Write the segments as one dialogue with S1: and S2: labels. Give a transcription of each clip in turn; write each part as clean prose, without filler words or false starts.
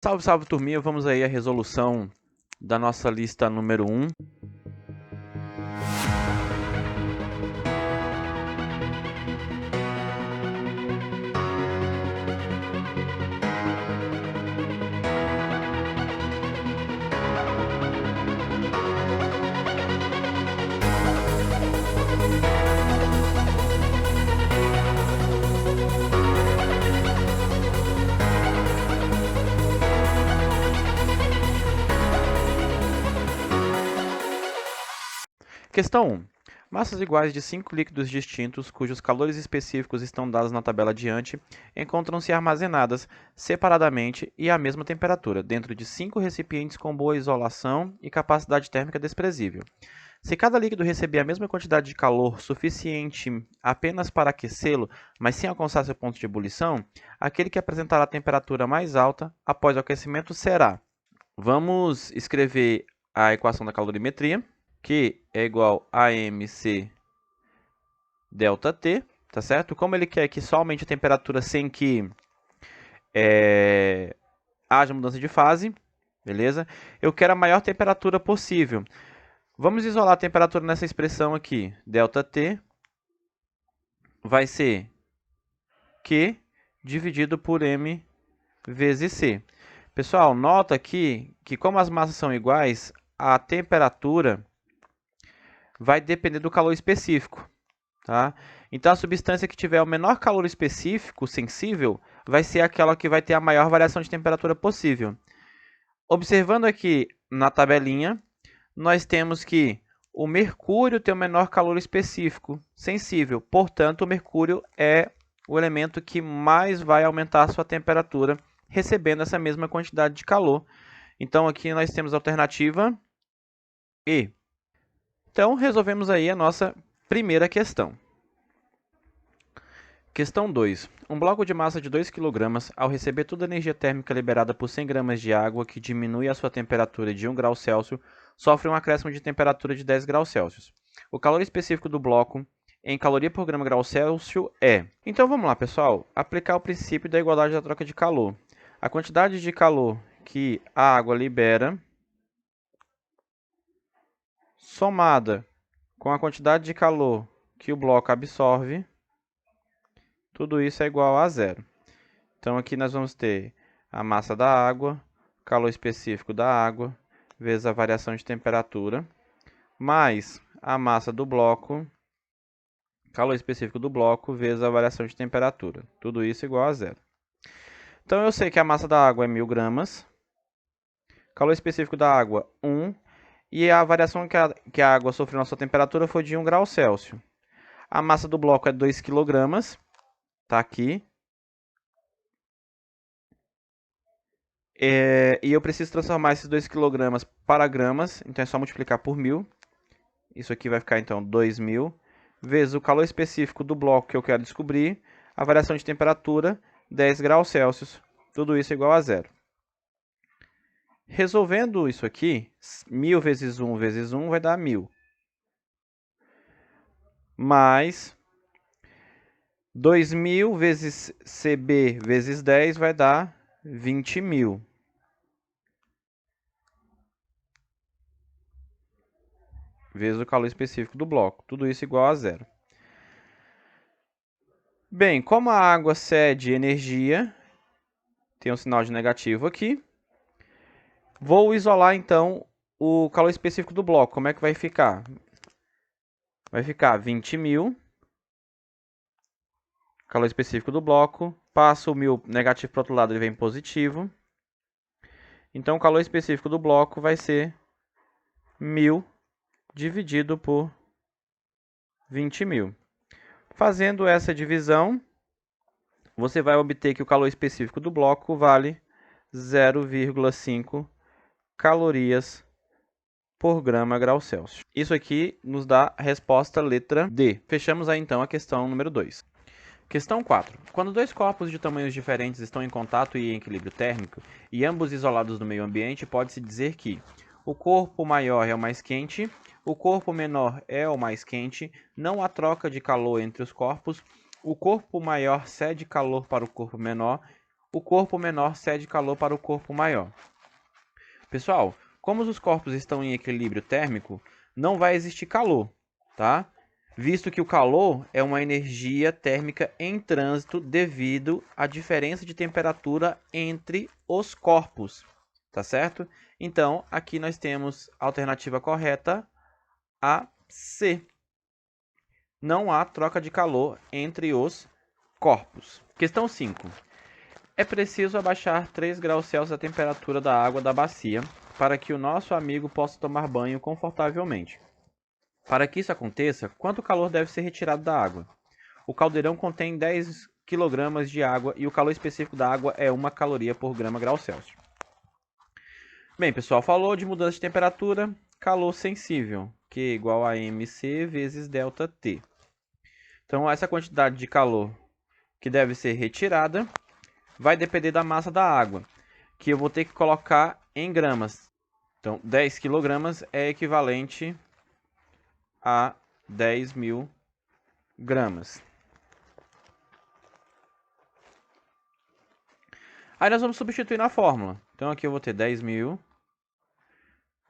S1: Salve, salve turminha, vamos aí à resolução da nossa lista número 1. Questão 1. Massas iguais de 5 líquidos distintos, cujos calores específicos estão dados na tabela adiante, encontram-se armazenadas separadamente e à mesma temperatura, dentro de 5 recipientes com boa isolação e capacidade térmica desprezível. Se cada líquido receber a mesma quantidade de calor suficiente apenas para aquecê-lo, mas sem alcançar seu ponto de ebulição, aquele que apresentará a temperatura mais alta após o aquecimento será. Vamos escrever a equação da calorimetria, que é igual a mc delta T, tá certo? Como ele quer que só aumente a temperatura sem que haja mudança de fase, beleza? Eu quero a maior temperatura possível. Vamos isolar a temperatura nessa expressão aqui. Delta T vai ser Q dividido por M vezes C. Pessoal, nota aqui que como as massas são iguais, a temperatura vai depender do calor específico. Tá? Então, a substância que tiver o menor calor específico sensível vai ser aquela que vai ter a maior variação de temperatura possível. Observando aqui na tabelinha, nós temos que o mercúrio tem o menor calor específico sensível. Portanto, o mercúrio é o elemento que mais vai aumentar a sua temperatura, recebendo essa mesma quantidade de calor. Então, aqui nós temos a alternativa E. Então, resolvemos aí a nossa primeira questão. Questão 2. Um bloco de massa de 2 kg, ao receber toda a energia térmica liberada por 100 gramas de água, que diminui a sua temperatura de 1 grau Celsius, sofre um acréscimo de temperatura de 10 graus Celsius. O calor específico do bloco em caloria por grama grau Celsius é... Então vamos lá, pessoal. Aplicar o princípio da igualdade da troca de calor. A quantidade de calor que a água libera, somada com a quantidade de calor que o bloco absorve, tudo isso é igual a zero. Então, aqui nós vamos ter a massa da água, calor específico da água, vezes a variação de temperatura, mais a massa do bloco, calor específico do bloco, vezes a variação de temperatura. Tudo isso igual a zero. Então, eu sei que a massa da água é 1000 gramas, calor específico da água, 1, e a variação que a água sofreu na sua temperatura foi de 1 grau Celsius. A massa do bloco é 2 kg, está aqui. E eu preciso transformar esses 2 kg para gramas, então é só multiplicar por 1000. Isso aqui vai ficar, então, 2000, vezes o calor específico do bloco que eu quero descobrir, a variação de temperatura, 10 graus Celsius. Tudo isso igual a zero. Resolvendo isso aqui, 1000 vezes 1 vezes 1 vai dar 1000. Mais 2000 vezes CB vezes 10 vai dar 20.000. Vezes o calor específico do bloco. Tudo isso igual a zero. Bem, como a água cede energia, tem um sinal de negativo aqui. Vou isolar, então, o calor específico do bloco. Como é que vai ficar? Vai ficar 20.000. Calor específico do bloco. Passa o 1000 negativo para o outro lado, ele vem positivo. Então, o calor específico do bloco vai ser 1000 dividido por 20.000. Fazendo essa divisão, você vai obter que o calor específico do bloco vale 0,5 calorias por grama grau Celsius. Isso aqui nos dá a resposta letra D. Fechamos aí então a questão número 2. Questão 4. Quando dois corpos de tamanhos diferentes estão em contato e em equilíbrio térmico, e ambos isolados do meio ambiente, pode-se dizer que o corpo maior é o mais quente, o corpo menor é o mais quente, não há troca de calor entre os corpos, o corpo maior cede calor para o corpo menor, o corpo menor cede calor para o corpo maior. Pessoal, como os corpos estão em equilíbrio térmico, não vai existir calor, tá? Visto que o calor é uma energia térmica em trânsito devido à diferença de temperatura entre os corpos, tá certo? Então, aqui nós temos a alternativa correta, a C. Não há troca de calor entre os corpos. Questão 5. É preciso abaixar 3 graus Celsius a temperatura da água da bacia para que o nosso amigo possa tomar banho confortavelmente. Para que isso aconteça, quanto calor deve ser retirado da água? O caldeirão contém 10 kg de água e o calor específico da água é 1 caloria por grama grau Celsius. Bem, pessoal, falou de mudança de temperatura, calor sensível, que é igual a mc vezes ΔT. Então, essa quantidade de calor que deve ser retirada vai depender da massa da água, que eu vou ter que colocar em gramas. Então, 10 kg é equivalente a 10.000 gramas. Aí nós vamos substituir na fórmula. Então, aqui eu vou ter 10.000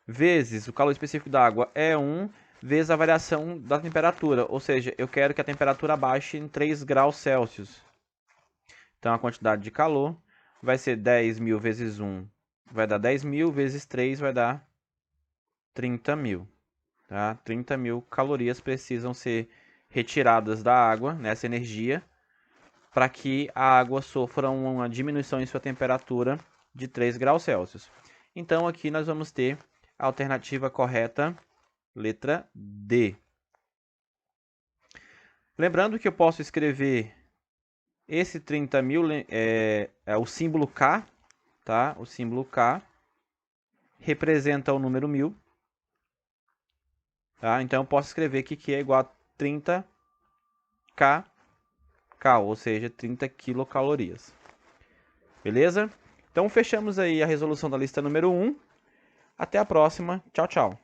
S1: vezes o calor específico da água é 1, vezes a variação da temperatura. Ou seja, eu quero que a temperatura baixe em 3 graus Celsius. Então, a quantidade de calor vai ser 10.000 vezes 1, vai dar 10.000, vezes 3 vai dar 30.000. Tá? 30.000 calorias precisam ser retiradas da água, nessa energia, para que a água sofra uma diminuição em sua temperatura de 3 graus Celsius. Então, aqui nós vamos ter a alternativa correta, letra D. Lembrando que eu posso escrever esse 30.000 é o símbolo K, tá? O símbolo K representa o número 1000. Tá? Então, eu posso escrever aqui que é igual a 30 kcal, ou seja, 30 quilocalorias. Beleza? Então, fechamos aí a resolução da lista número 1. Até a próxima. Tchau, tchau.